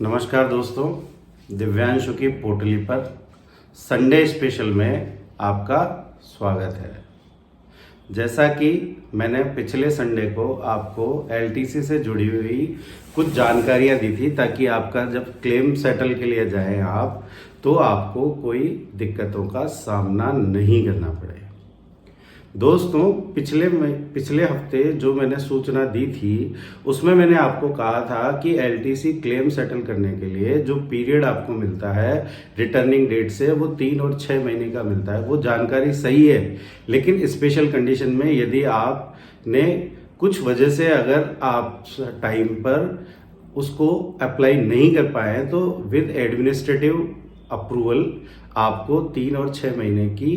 नमस्कार दोस्तों, दिव्यांशु की पोटली पर संडे स्पेशल में आपका स्वागत है। जैसा कि मैंने पिछले संडे को आपको एलटीसी से जुड़ी हुई कुछ जानकारियां दी थी ताकि आपका जब क्लेम सेटल के लिए जाएं आप तो आपको कोई दिक्कतों का सामना नहीं करना पड़े। दोस्तों, पिछले हफ्ते जो मैंने सूचना दी थी उसमें मैंने आपको कहा था कि एलटीसी क्लेम सेटल करने के लिए जो पीरियड आपको मिलता है रिटर्निंग डेट से वो 3 और 6 महीने का मिलता है। वो जानकारी सही है, लेकिन स्पेशल कंडीशन में यदि आपने कुछ वजह से अगर आप टाइम पर उसको अप्लाई नहीं कर पाए तो विद एडमिनिस्ट्रेटिव अप्रूवल आपको 3 और 6 महीने की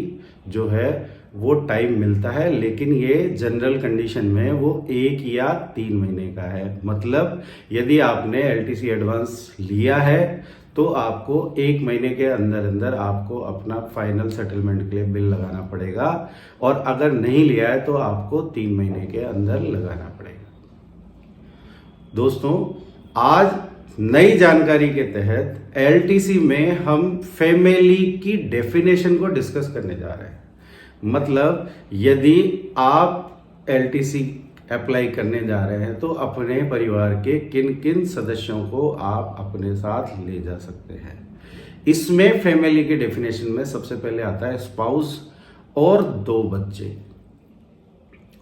जो है वो टाइम मिलता है। लेकिन ये जनरल कंडीशन में वो 1 या 3 महीने का है। मतलब यदि आपने एलटीसी एडवांस लिया है तो आपको 1 महीने के अंदर अंदर आपको अपना फाइनल सेटलमेंट के लिए बिल लगाना पड़ेगा, और अगर नहीं लिया है तो आपको 3 महीने के अंदर लगाना पड़ेगा। दोस्तों, आज नई जानकारी के तहत एलटीसी में हम फैमिली की डेफिनेशन को डिस्कस करने जा रहे हैं। मतलब यदि आप एलटीसी अप्लाई करने जा रहे हैं तो अपने परिवार के किन किन सदस्यों को आप अपने साथ ले जा सकते हैं। इसमें फैमिली के डेफिनेशन में सबसे पहले आता है स्पाउस और 2 बच्चे।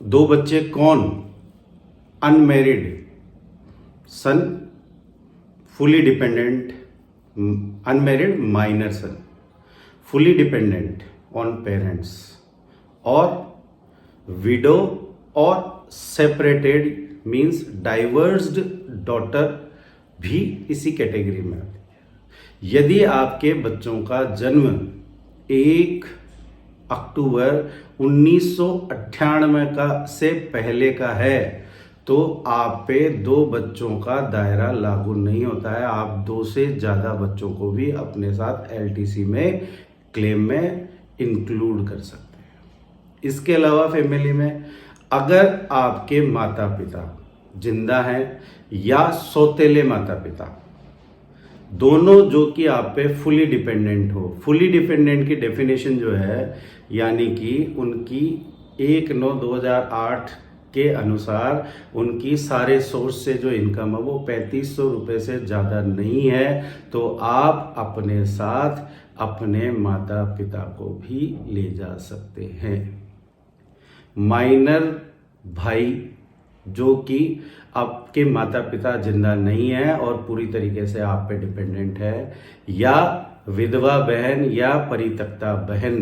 2 बच्चे कौन? Unmarried son, fully dependent unmarried minor son, fully dependent on parents, और विडो और सेपरेटेड मींस डाइवर्स्ड डॉटर भी इसी कैटेगरी में आती है। यदि आपके बच्चों का जन्म 1 अक्टूबर 1998 का से पहले का है तो आप पे 2 बच्चों का दायरा लागू नहीं होता है। आप 2 से ज़्यादा बच्चों को भी अपने साथ एलटीसी में क्लेम में इंक्लूड कर सकते हैं। इसके अलावा फैमिली में अगर आपके माता पिता जिंदा हैं या सौतेले माता पिता, दोनों जो कि आप पे फुली डिपेंडेंट हो। फुली डिपेंडेंट की डेफिनेशन जो है यानी कि उनकी 1/9/2008 के अनुसार उनकी सारे सोर्स से जो इनकम है वो 3500 रुपये से ज़्यादा नहीं है, तो आप अपने साथ अपने माता पिता को भी ले जा सकते हैं। माइनर भाई जो कि आपके माता पिता जिंदा नहीं है और पूरी तरीके से आप पे डिपेंडेंट है, या विधवा बहन या परित्यक्ता बहन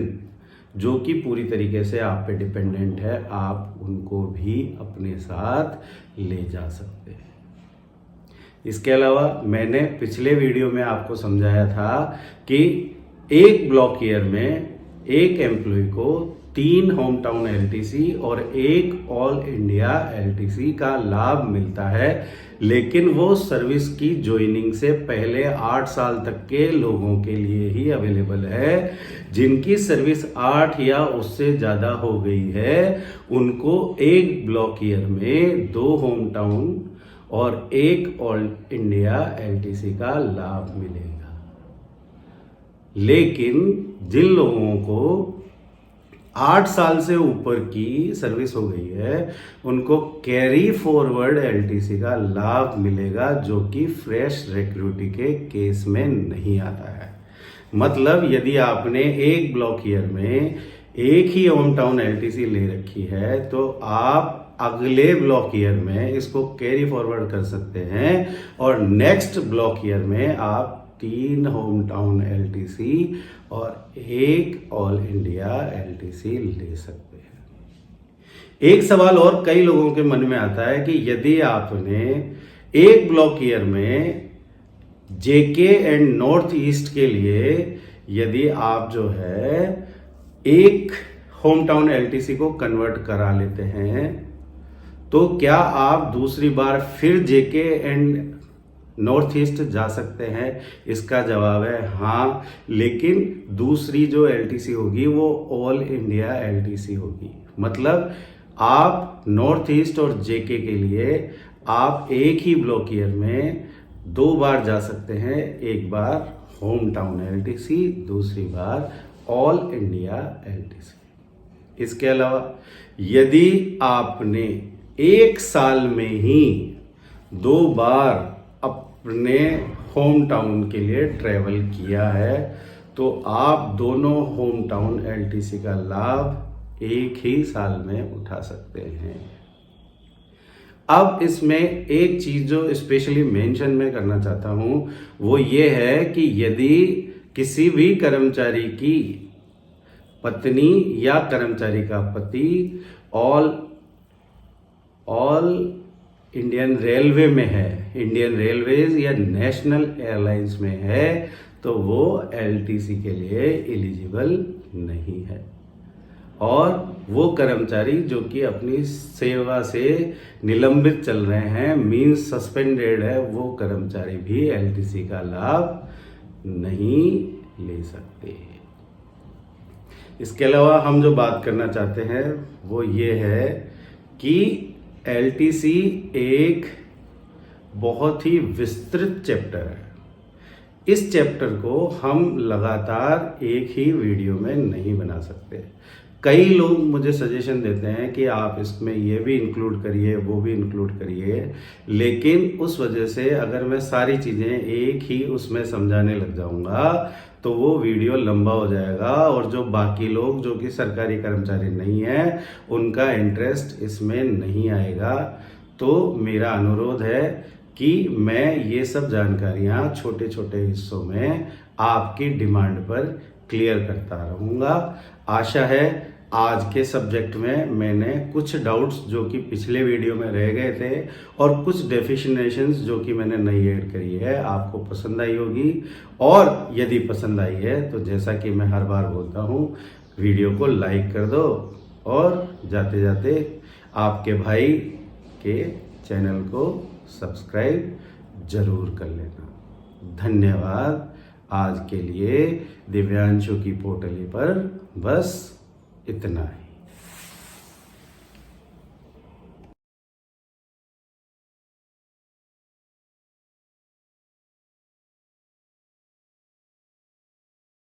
जो कि पूरी तरीके से आप पे डिपेंडेंट है, आप उनको भी अपने साथ ले जा सकते हैं। इसके अलावा मैंने पिछले वीडियो में आपको समझाया था कि एक ब्लॉक ईयर में एक एम्प्लॉय को 3 होम टाउन एलटीसी और 1 ऑल इंडिया एलटीसी का लाभ मिलता है, लेकिन वो सर्विस की ज्वाइनिंग से पहले 8 साल तक के लोगों के लिए ही अवेलेबल है। जिनकी सर्विस 8 या उससे ज़्यादा हो गई है उनको एक ब्लॉक ईयर में 2 होम टाउन और 1 ऑल इंडिया एलटीसी का लाभ मिलेगा। लेकिन जिन लोगों को 8 साल से ऊपर की सर्विस हो गई है उनको कैरी फॉरवर्ड एलटीसी का लाभ मिलेगा, जो कि फ्रेश रिक्रूटी के केस में नहीं आता है। मतलब यदि आपने एक ब्लॉक ईयर में एक ही होम टाउन एलटीसी ले रखी है तो आप अगले ब्लॉक ईयर में इसको कैरी फॉरवर्ड कर सकते हैं और नेक्स्ट ब्लॉक ईयर में आप 3 होम टाउन एलटीसी और 1 ऑल इंडिया एलटीसी ले सकते हैं। एक सवाल और कई लोगों के मन में आता है कि यदि आपने एक ब्लॉक ईयर में जेके एंड नॉर्थ ईस्ट के लिए यदि आप जो है एक होम टाउन एलटीसी को कन्वर्ट करा लेते हैं तो क्या आप दूसरी बार फिर जेके एंड नॉर्थ ईस्ट जा सकते हैं? इसका जवाब है हाँ, लेकिन दूसरी जो एलटीसी होगी वो ऑल इंडिया एलटीसी होगी। मतलब आप नॉर्थ ईस्ट और जेके के लिए आप एक ही ब्लॉक ईयर में 2 बार जा सकते हैं, एक बार होम टाउन LTC, दूसरी बार ऑल इंडिया LTC। इसके अलावा यदि आपने 1 साल में ही 2 बार अपने होम टाउन के लिए ट्रैवल किया है तो आप दोनों होम टाउन LTC का लाभ एक ही साल में उठा सकते हैं। अब इसमें एक चीज जो स्पेशली मेंशन मैं करना चाहता हूं वो ये है कि यदि किसी भी कर्मचारी की पत्नी या कर्मचारी का पति ऑल इंडियन रेलवे में है, इंडियन रेलवेज या नेशनल एयरलाइंस में है, तो वो LTC के लिए एलिजिबल नहीं है। और वो कर्मचारी जो कि अपनी सेवा से निलंबित चल रहे हैं, मीन्स सस्पेंडेड है, वो कर्मचारी भी LTC का लाभ नहीं ले सकते। इसके अलावा हम जो बात करना चाहते हैं वो ये है कि LTC एक बहुत ही विस्तृत चैप्टर है। इस चैप्टर को हम लगातार एक ही वीडियो में नहीं बना सकते। कई लोग मुझे सजेशन देते हैं कि आप इसमें ये भी इंक्लूड करिए, वो भी इंक्लूड करिए, लेकिन उस वजह से अगर मैं सारी चीज़ें एक ही उसमें समझाने लग जाऊंगा तो वो वीडियो लंबा हो जाएगा और जो बाकी लोग जो कि सरकारी कर्मचारी नहीं है उनका इंटरेस्ट इसमें नहीं आएगा। तो मेरा अनुरोध है कि मैं ये सब जानकारियाँ छोटे छोटे हिस्सों में आपकी डिमांड पर क्लियर करता रहूँगा। आशा है आज के सब्जेक्ट में मैंने कुछ डाउट्स जो कि पिछले वीडियो में रह गए थे और कुछ डेफिनेशंस जो कि मैंने नई ऐड करी है आपको पसंद आई होगी। और यदि पसंद आई है तो जैसा कि मैं हर बार बोलता हूँ, वीडियो को लाइक कर दो और जाते जाते आपके भाई के चैनल को सब्सक्राइब जरूर कर लेना। धन्यवाद। आज के लिए दिव्यांशु की पोटली पर बस इतना है।